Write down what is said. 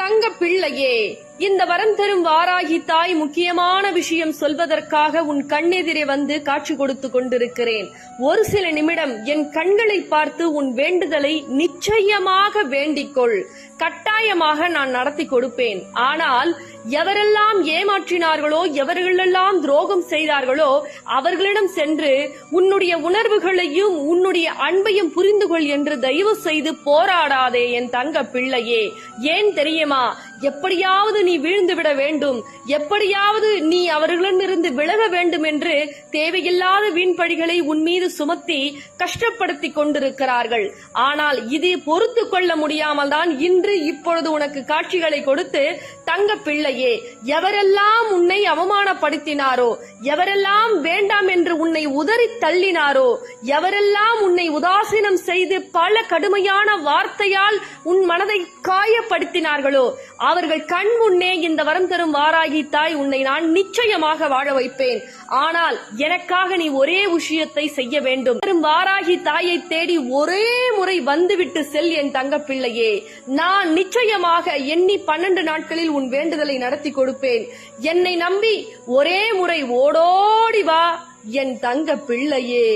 தங்க பிள்ளையே, இந்த வரம் தரும் வாராகி தாய் முக்கியமான விஷயம் சொல்வதற்காக உன் கண்ணெதிரே வந்து காட்சி கொடுத்து கொண்டிருக்கிறேன். ஒரு சில நிமிடம் என் கண்களை பார்த்து உன் வேண்டுதலை நிச்சயமாக வேண்டிக்கொள். கட்டாயமாக நான் நடத்தி கொடுப்பேன். ஆனால் எவரெல்லாம் ஏமாற்றினார்களோ, எவர்களெல்லாம் துரோகம் செய்தார்களோ அவர்களிடம் சென்று உன்னுடைய உணர்வுகளையும் உன்னுடைய அன்பையும் புரிந்து கொள் என்று தயவு செய்து போராடாதே என் தங்க பிள்ளையே. ஏன் தெரியுமா? எப்படியாவது நீ வீழ்ந்து விட வேண்டும், எப்படியாவது நீ அவர்களிடமிருந்து விலக வேண்டும் என்று தேவையில்லாத வீண்பழிகளை உன் மீது சுமத்தி கஷ்டப்படுத்தி கொண்டிருக்கிறார்கள். ஆனால் இது பொறுத்து கொள்ள முடியாமல் தான் இன்று இப்பொழுது உனக்கு காட்சிகளை கொடுத்து, தங்க பிள்ளையே, எவரெல்லாம் உன்னை அவமானப்படுத்தினாரோ, எவரெல்லாம் வேண்டாம் என்று உன்னை உதறி தள்ளினாரோ, எவரெல்லாம் உன்னை உதாசீனம் செய்து பல கடுமையான வார்த்தையால் உன் மனதை காயப்படுத்தினார்களோ அவர்கள் கண் முன்னே இந்த வரம் தரும் வாராகி தாய் உன்னை நான் நிச்சயமாக வாழ வைப்பேன். ஆனால் எனக்காக நீ ஒரே விஷயத்தை செய்ய வேண்டும். வாராகி தாயை தேடி ஒரே முறை வந்துவிட்டு செல் என் தங்க பிள்ளையே. நான் நிச்சயமாக எண்ணி 12 நாட்களில் உன் வேண்டுதலை நடத்தி கொடுப்பேன். என்னை நம்பி ஒரே முறை ஓடோடி வா என் தங்க பிள்ளையே.